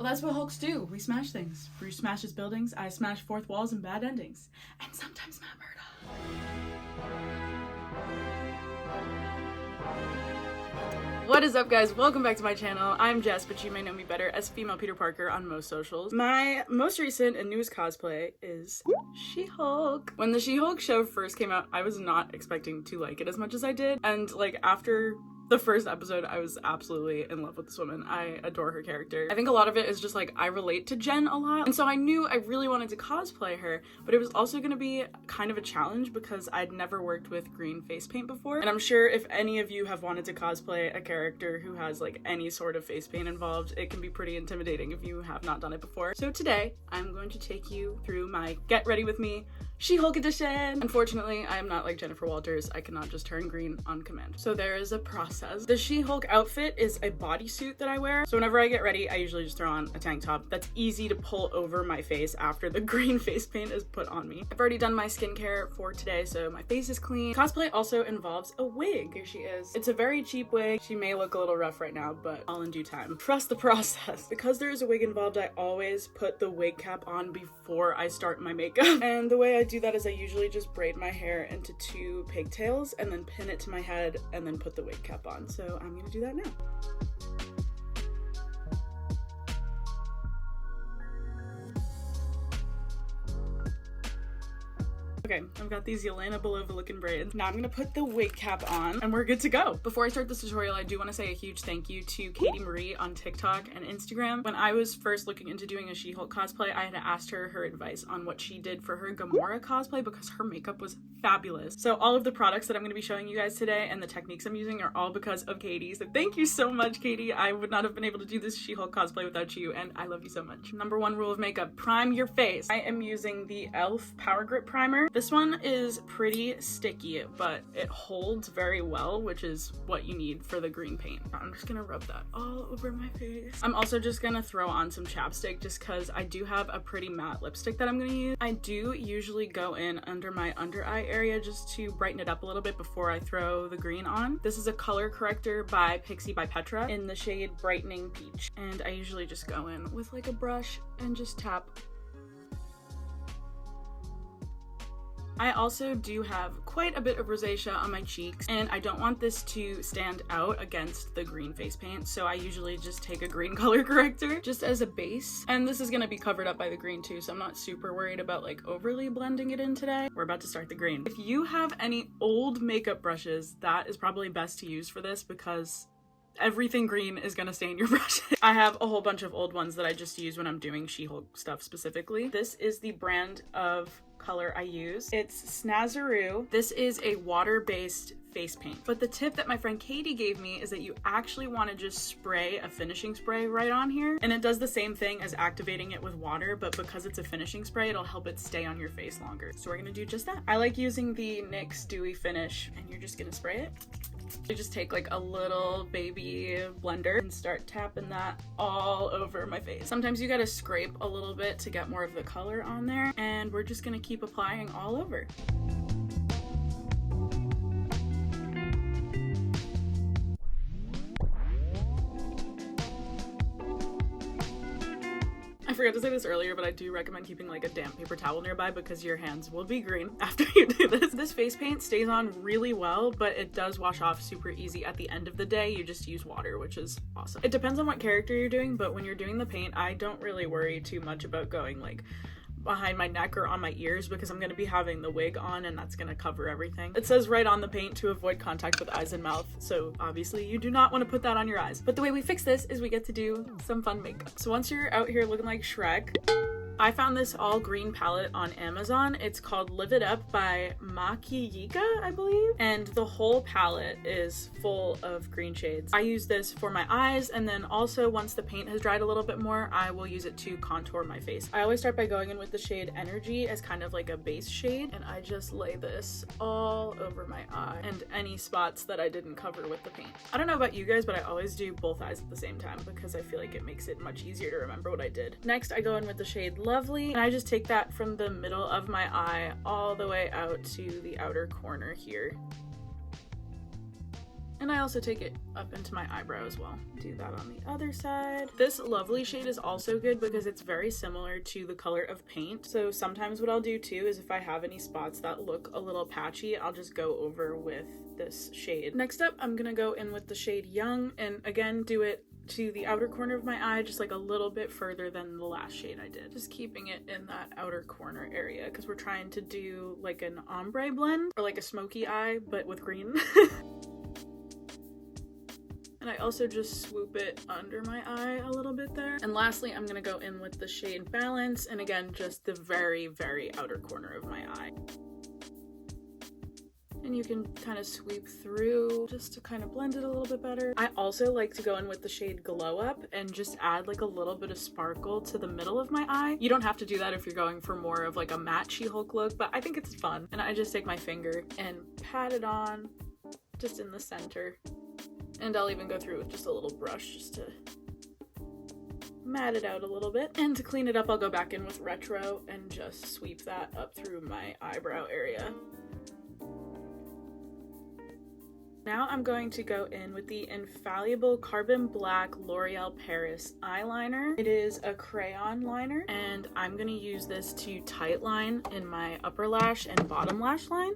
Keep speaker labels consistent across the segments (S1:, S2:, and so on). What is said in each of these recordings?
S1: that's what Hulks do. We smash things. Bruce smashes buildings, I smash fourth walls and bad endings. And sometimes Matt Murdock. What is up, guys? Welcome back to my channel. I'm Jess, but you may know me better as Female Peter Parker on most socials. My most recent and newest cosplay is She-Hulk. When the She-Hulk show first came out, I was not expecting to like it as much as I did. And like after the first episode, I was absolutely in love with this woman. I adore her character. I think a lot of it is just like I relate to Jen a lot. And so I knew I really wanted to cosplay her, but it was also gonna be kind of a challenge because I'd never worked with green face paint before. And I'm sure if any of you have wanted to cosplay a character who has like any sort of face paint involved, it can be pretty intimidating if you have not done it before. So today, I'm going to take you through my Get Ready With Me She-Hulk edition. Unfortunately, I am not like Jennifer Walters. I cannot just turn green on command. So there is a process. The She-Hulk outfit is a bodysuit that I wear. So whenever I get ready, I usually just throw on a tank top that's easy to pull over my face after the green face paint is put on me. I've already done my skincare for today, so my face is clean. Cosplay also involves a wig. Here she is. It's a very cheap wig. She may look a little rough right now, but all in due time. Trust the process. Because there is a wig involved, I always put the wig cap on before I start my makeup. And the way I do that is I usually just braid my hair into 2 pigtails and then pin it to my head and then put the wig cap on. So I'm gonna do that now. Okay, I've got these Yelena Belova looking braids. Now I'm gonna put the wig cap on and we're good to go. Before I start this tutorial, I do want to say a huge thank you to Katie Marie on TikTok and Instagram. When I was first looking into doing a She-Hulk cosplay, I had asked her advice on what she did for her Gamora cosplay because her makeup was fabulous. So all of the products that I'm gonna be showing you guys today and the techniques I'm using are all because of Katie. So thank you so much, Katie. I would not have been able to do this She-Hulk cosplay without you, and I love you so much. Number 1 rule of makeup, prime your face. I am using the e.l.f. Power Grip Primer. This one is pretty sticky, but it holds very well, which is what you need for the green paint. I'm just gonna rub that all over my face. I'm also just gonna throw on some chapstick just because I do have a pretty matte lipstick that I'm gonna use. I do usually go in under my under eye area just to brighten it up a little bit before I throw the green on. This is a color corrector by Pixie by Petra in the shade Brightening Peach. And I usually just go in with like a brush and just tap. I also do have quite a bit of rosacea on my cheeks, and I don't want this to stand out against the green face paint, so I usually just take a green color corrector just as a base. And this is gonna be covered up by the green too, so I'm not super worried about like overly blending it in today. We're about to start the green. If you have any old makeup brushes, that is probably best to use for this because everything green is gonna stain your brushes. I have a whole bunch of old ones that I just use when I'm doing She-Hulk stuff specifically. This is the brand of color I use. It's Snazzaroo. This is a water-based face paint. But the tip that my friend Katie gave me is that you actually want to just spray a finishing spray right on here. And it does the same thing as activating it with water, but because it's a finishing spray, it'll help it stay on your face longer. So we're gonna do just that. I like using the NYX Dewy Finish, and you're just gonna spray it. You just take like a little baby blender and start tapping that all over my face. Sometimes you gotta scrape a little bit to get more of the color on there, and we're just gonna keep applying all over. I forgot to say this earlier, but I do recommend keeping like a damp paper towel nearby because your hands will be green after you do this. This face paint stays on really well, but it does wash off super easy at the end of the day. You just use water, which is awesome. It depends on what character you're doing, but when you're doing the paint, I don't really worry too much about going like behind my neck or on my ears because I'm going to be having the wig on and that's going to cover everything. It says right on the paint to avoid contact with eyes and mouth, so obviously you do not want to put that on your eyes. But the way we fix this is we get to do some fun makeup. So once you're out here looking like Shrek, I found this all green palette on Amazon. It's called Live It Up by Makiyika, I believe. And the whole palette is full of green shades. I use this for my eyes, and then also once the paint has dried a little bit more, I will use it to contour my face. I always start by going in with the shade Energy as kind of like a base shade, and I just lay this all over my eye and any spots that I didn't cover with the paint. I don't know about you guys, but I always do both eyes at the same time because I feel like it makes it much easier to remember what I did. Next, I go in with the shade Lovely, and I just take that from the middle of my eye all the way out to the outer corner here. And I also take it up into my eyebrow as well. Do that on the other side. This lovely shade is also good because it's very similar to the color of paint. So sometimes what I'll do too is if I have any spots that look a little patchy, I'll just go over with this shade. Next up, I'm gonna go in with the shade Young, and again, do it to the outer corner of my eye, just like a little bit further than the last shade I did. Just keeping it in that outer corner area because we're trying to do like an ombre blend or like a smoky eye, but with green. And I also just swoop it under my eye a little bit there. And lastly, I'm gonna go in with the shade Balance, and again, just the very, very outer corner of my eye. And you can kind of sweep through just to kind of blend it a little bit better. I also like to go in with the shade Glow Up and just add like a little bit of sparkle to the middle of my eye. You don't have to do that if you're going for more of like a matte She-Hulk look, but I think it's fun. And I just take my finger and pat it on just in the center. And I'll even go through with just a little brush just to mat it out a little bit. And to clean it up, I'll go back in with Retro and just sweep that up through my eyebrow area. Now I'm going to go in with the Infallible Carbon Black L'Oreal Paris eyeliner. It is a crayon liner, and I'm going to use this to tight line in my upper lash and bottom lash line.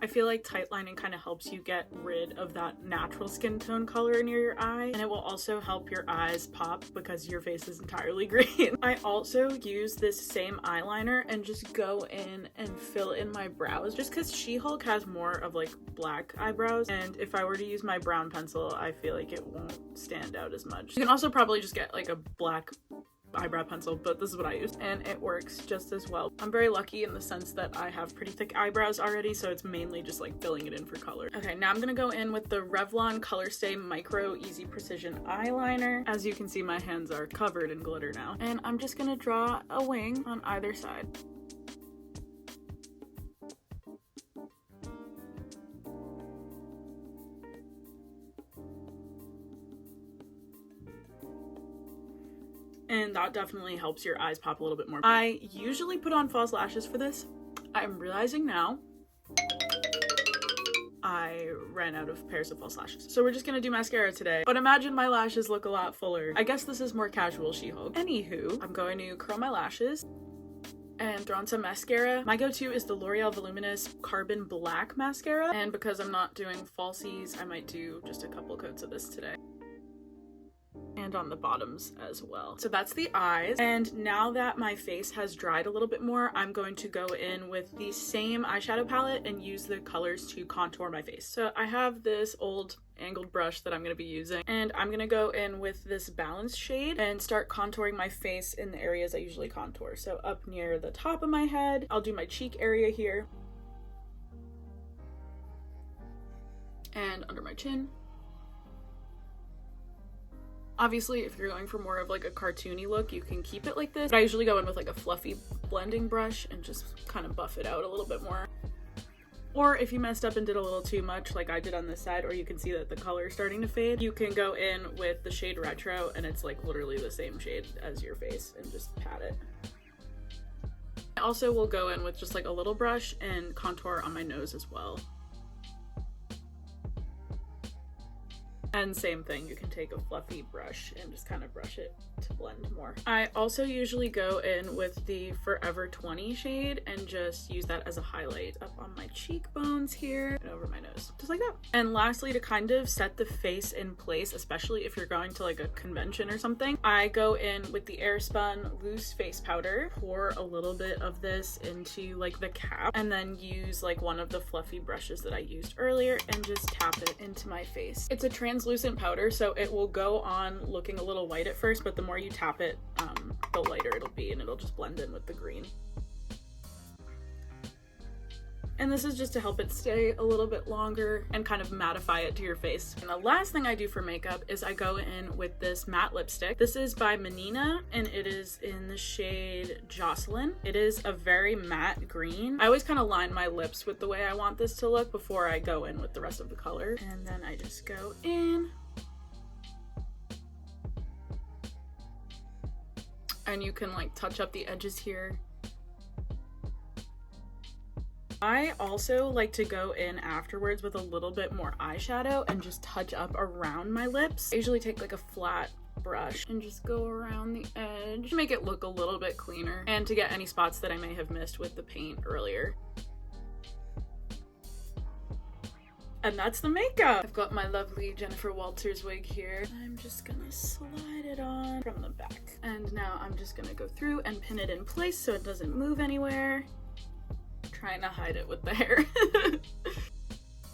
S1: I feel like tight lining kind of helps you get rid of that natural skin tone color near your eye, and it will also help your eyes pop because your face is entirely green. I also use this same eyeliner and just go in and fill in my brows just because She-Hulk has more of like black eyebrows, and if I were to use my brown pencil, I feel like it won't stand out as much. You can also probably just get like a black eyebrow pencil, but this is what I used and it works just as well. I'm very lucky in the sense that I have pretty thick eyebrows already, so it's mainly just like filling it in for color. Okay, now I'm gonna go in with the Revlon Colorstay Micro Easy Precision eyeliner. As you can see, my hands are covered in glitter now, and I'm just gonna draw a wing on either side. And that definitely helps your eyes pop a little bit more. I usually put on false lashes for this. I'm realizing now I ran out of pairs of false lashes. So we're just gonna do mascara today. But imagine my lashes look a lot fuller. I guess this is more casual She-Hulk. Anywho, I'm going to curl my lashes and throw on some mascara. My go-to is the L'Oreal Voluminous Carbon Black mascara. And because I'm not doing falsies, I might do just a couple coats of this today. And on the bottoms as well. So that's the eyes. And now that my face has dried a little bit more, I'm going to go in with the same eyeshadow palette and use the colors to contour my face. So I have this old angled brush that I'm going to be using, and I'm going to go in with this Balance shade and start contouring my face in the areas I usually contour. So up near the top of my head, I'll do my cheek area here, and under my chin. Obviously, if you're going for more of like a cartoony look, you can keep it like this. But I usually go in with like a fluffy blending brush and just kind of buff it out a little bit more. Or if you messed up and did a little too much like I did on this side, or you can see that the color is starting to fade, you can go in with the shade Retro, and it's like literally the same shade as your face, and just pat it. I also will go in with just like a little brush and contour on my nose as well. And same thing, you can take a fluffy brush and just kind of brush it to blend more. I also usually go in with the Forever 20 shade and just use that as a highlight up on my cheekbones here and over my nose, just like that. And lastly, to kind of set the face in place, especially if you're going to like a convention or something, I go in with the Airspun Loose Face Powder, pour a little bit of this into like the cap, and then use like one of the fluffy brushes that I used earlier and just tap it into my face. It's a translucent powder, so it will go on looking a little white at first, but the more you tap it, the lighter it'll be, and it'll just blend in with the green. And this is just to help it stay a little bit longer and kind of mattify it to your face. And the last thing I do for makeup is I go in with this matte lipstick. This is by Menina, and it is in the shade Jocelyn. It is a very matte green. I always kind of line my lips with the way I want this to look before I go in with the rest of the color. And then I just go in. And you can like touch up the edges here. I also like to go in afterwards with a little bit more eyeshadow and just touch up around my lips. I usually take like a flat brush and just go around the edge to make it look a little bit cleaner and to get any spots that I may have missed with the paint earlier. And that's the makeup. I've got my lovely Jennifer Walters wig here. I'm just gonna slide it on from the back. And now I'm just gonna go through and pin it in place so it doesn't move anywhere. Trying to hide it with the hair.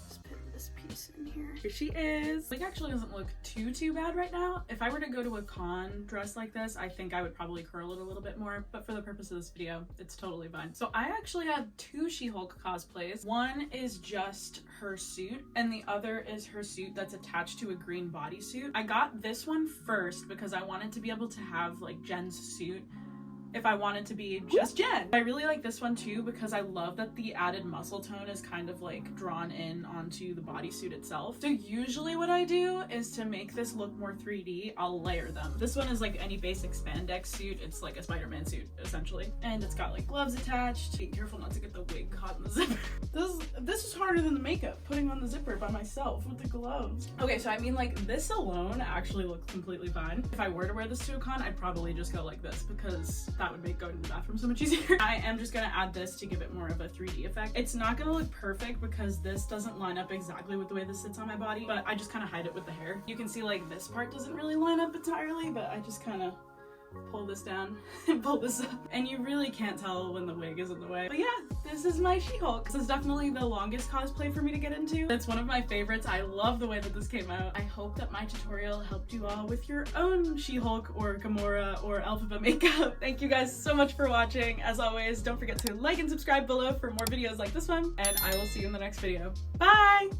S1: Just pin this piece in here. Here she is. Wig actually doesn't look too bad right now. If I were to go to a con dressed like this, I think I would probably curl it a little bit more, but for the purpose of this video, it's totally fine. So I actually had two She-Hulk cosplays. One is just her suit, and the other is her suit that's attached to a green bodysuit. I got this one first because I wanted to be able to have like Jen's suit if I wanted to be just Jen. I really like this one too because I love that the added muscle tone is kind of like drawn in onto the bodysuit itself. So usually what I do is to make this look more 3D, I'll layer them. This one is like any basic spandex suit. It's like a Spider-Man suit essentially. And it's got like gloves attached. Be careful not to get the wig caught in the zipper. This is harder than the makeup, putting on the zipper by myself with the gloves. Okay, so I mean like this alone actually looks completely fine. If I were to wear this to a con, I'd probably just go like this because that would make going to the bathroom so much easier. I am just gonna add this to give it more of a 3D effect. It's not gonna look perfect because this doesn't line up exactly with the way this sits on my body, but I just kind of hide it with the hair. You can see like this part doesn't really line up entirely, but I just kind of pull this down and pull this up. And you really can't tell when the wig is in the way. But yeah, this is my She-Hulk. This is definitely the longest cosplay for me to get into. It's one of my favorites. I love the way that this came out. I hope that my tutorial helped you all with your own She-Hulk or Gamora or Alphaba makeup. Thank you guys so much for watching. As always, don't forget to like and subscribe below for more videos like this one, and I will see you in the next video. Bye!